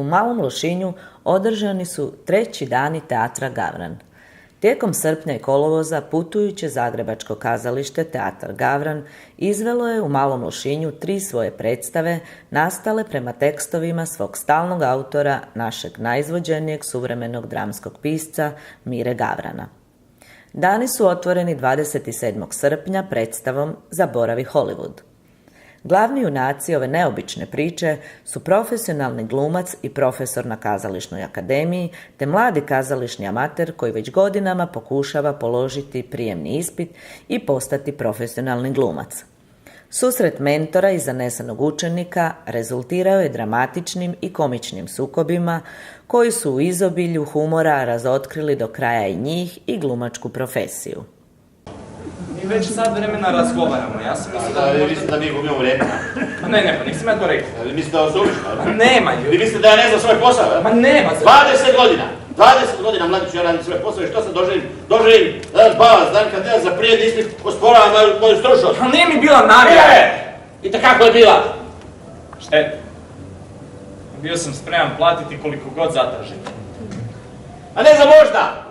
u Malom Lošinju održani su 3. dani Teatra Gavran. Tijekom srpnja i kolovoza putujuće zagrebačko kazalište Teatar Gavran izvelo je u Malom Lošinju 3 svoje predstave nastale prema tekstovima svog stalnog autora, našeg najizvođenijeg suvremenog dramskog pisca Mire Gavrana. Dani su otvoreni 27. srpnja predstavom Zaboravi Hollywood. Glavni junaci ove neobične priče su profesionalni glumac i profesor na Kazališnoj akademiji, te mladi kazališni amater koji već godinama pokušava položiti prijemni ispit i postati profesionalni glumac. Susret mentora i zanesenog učenika rezultirao je dramatičnim i komičnim sukobima koji su u izobilju humora razotkrili do kraja i njih i glumačku profesiju. Mi već sad vremena razgovaramo, ja sam mislio da... Vi mislite da mi gubimo vremena? Ne, pa nisam ja to rekao. Vi mislite da vas uvišno? Nema. Vi mislite da ja ne znam svoj posao? Ma nema. 20 godina! 20 godina mladiću ja radim svoj posao i što sam doživim? Doživim, dan kad ja za prijedni ispit osporavam moju stručnost. Pa nije mi bila namjera! I tako je bila! Bio sam spreman platiti koliko god zatražite. A ne za možda!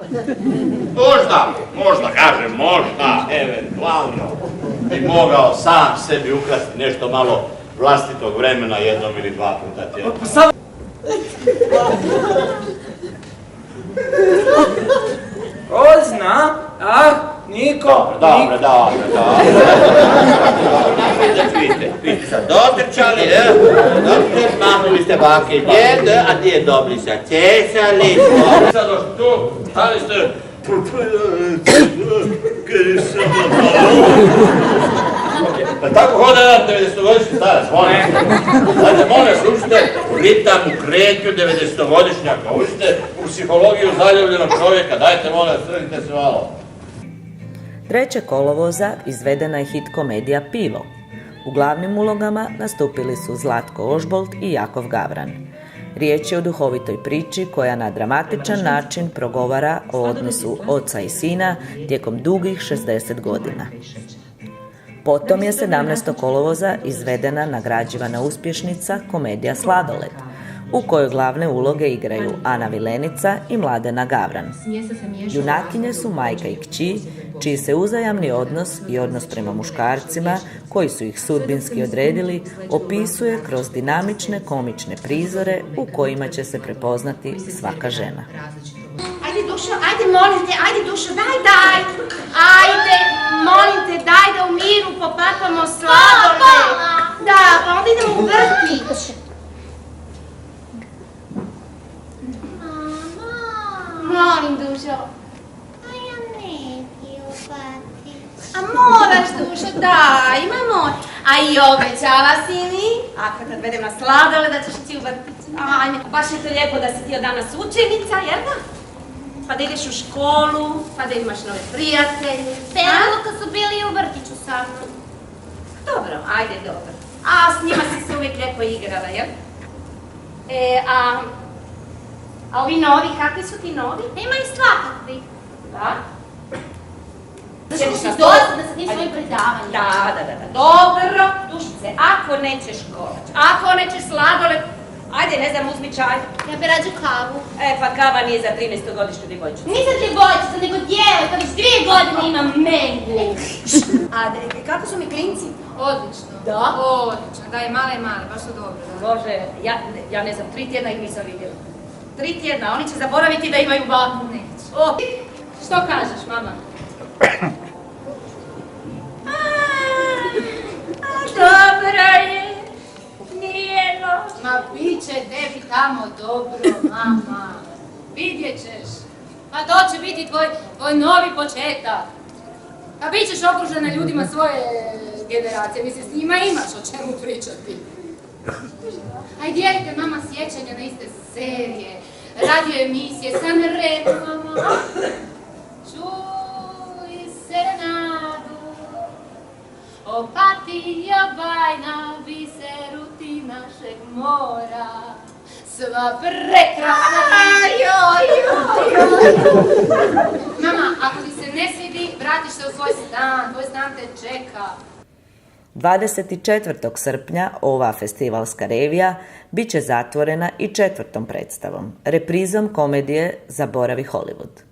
Možda, kažem, možda, eventualno bi mogao sam sebi ukrasti nešto malo vlastitog vremena jednom ili 2 puta tjedno. Pa sad... Ko zna? Niko? Dobro. Vidite sad, dotrčali, mahnuli ste bake i djede, a gdje je Dobriša? Cesali smo. Sad došli tu, stali ste... Pa tako hoda jedan 90-godišnji starac, molim. Dajte, molim, slušajte ritam u kretnju 90-godišnjaka, učite u psihologiju zaljubljenog čovjeka, dajte, molim, sredite se malo. 3. kolovoza izvedena je hit komedija Pivo. U glavnim ulogama nastupili su Zlatko Ožbolt i Jakov Gavran. Riječ je o duhovitoj priči koja na dramatičan način progovara o odnosu oca i sina tijekom dugih 60 godina. Potom je 17. kolovoza izvedena nagrađivana uspješnica komedija Sladoled, u kojoj glavne uloge igraju Ana Vilenica i Mladena Gavran. Junakinje su majka i kći, čiji se uzajamni odnos i odnos prema muškarcima, koji su ih sudbinski odredili, opisuje kroz dinamične komične prizore u kojima će se prepoznati svaka žena. Ajde Dušo, molim te, Dušo, daj! Ajde, molim te, daj da u miru popapamo sladoled. Da, pa onda idemo u vrtić. Molim, Dušo. A ja neću u vrtić. A moraš, Dušo, daj, moj. A i obećala si mi, ako te odvedem na sladoled, da ćeš ti u vrtić. Ajme, baš je to lijepo da si ti od danas učenica, jel da? Pa da ideš u školu, pa da imaš nove prijatelje. Pevalo kad su bili u vrtiću sa mnom. Dobro, ajde, dobro. A s njima si se uvijek lijepo igrala, jel? A ovi novi, kakvi su ti novi? Ima i svakakvi. Da? Znači, si dosta da sad njim svojim predavanjem. Da. Dobro, Dušice, ako nećeš kolač, ako nećeš sladoled, ajde, ne znam, uzmi čaj. Ja bi rađu kavu. Pa kava nije za 13-godišnju djevojčicu. Nisam djevojčica, nego djevojka, već 2 godine imam mengu. A kako su mi klinci? Odlično. Da? Odlično, da je male, baš su dobro. Bože, ja ne znam, 3 tjedna ih nisam vidjela. 3 tjedna, oni će zaboraviti da imaju baku. Neće. Što kažeš, mama? Dobro je. Nije loš. Ma bit će tebi tamo dobro, mama. Vidjet ćeš. Pa to će biti tvoj novi početak. A bit ćeš okružena ljudima svoje generacije. Mislim, s njima imaš o čemu pričati. Aj, dijelite, mama, sjećanja na iste serije, radio emisije, Sanremo, mama. Čuj serenadu, Opatija bajna, biseru ti našeg mora. Sva prekrasna. Mama, ako ti se ne svidi, vratiš se u svoj stan, tvoj stan te čeka. 24. srpnja ova festivalska revija bit će zatvorena i 4. predstavom, reprizom komedije Zaboravi Hollywood.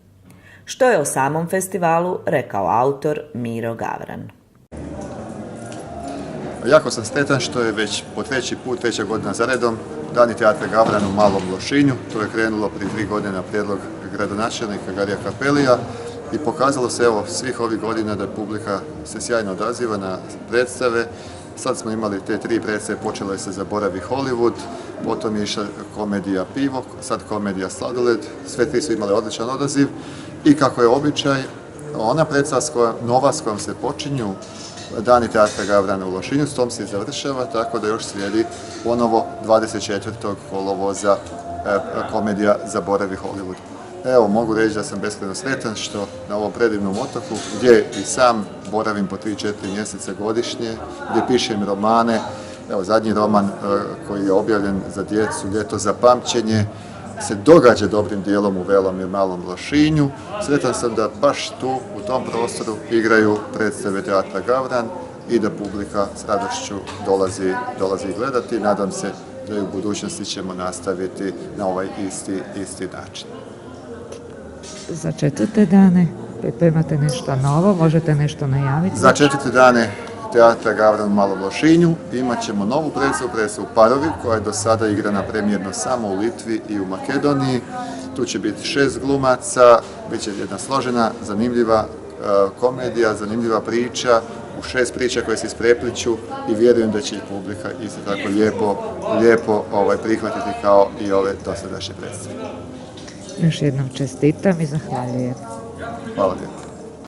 Što je o samom festivalu rekao autor Miro Gavran. Jako sam sretan što je već po treća godina za redom Dani teatra Gavran u Malom Lošinju. To je krenulo prije 3 godine na prijedlog gradonačelnika Garija Cappellija i pokazalo se svih ovih godina da publika se sjajno odaziva na predstave. Sad smo imali te 3 predstave, počelo je se Zaboravi Hollywood, potom je išla komedija Pivo, sad komedija Sladoled, sve 3 su imale odličan odaziv i kako je običaj, ona predstava nova s kojom se počinju Dani teatra Gavran u Lošinju, s tom se završava, tako da još slijedi ponovo 24. kolovoza komedija Zaboravi Hollywood. Evo, mogu reći da sam beskrajno sretan što na ovom predivnom otoku, gdje i sam boravim po 3-4 mjeseca godišnje, gdje pišem romane. Evo, zadnji roman koji je objavljen za djecu, Ljeto za pamćenje, se događa dobrim dijelom u Velom i Malom Lošinju. Sretan sam da baš tu, u tom prostoru, igraju predstave teatra Gavran i da publika s radošću dolazi gledati. Nadam se da i u budućnosti ćemo nastaviti na ovaj isti način. Za 4. dane pripremate nešto novo, možete nešto najaviti? Za 4. dane teatra Gavran u Malom Lošinju imat ćemo novu predstavu Parovi, koja je do sada igrana premijerno samo u Litvi i u Makedoniji. Tu će biti 6 glumaca, bit će jedna složena, zanimljiva komedija, zanimljiva priča, u 6 priča koje se isprepliću i vjerujem da će i publika isto tako lijepo prihvatiti kao i ove dosadašnje predstave. Još jednom čestitam i zahvaljujem. Hvala lijepo.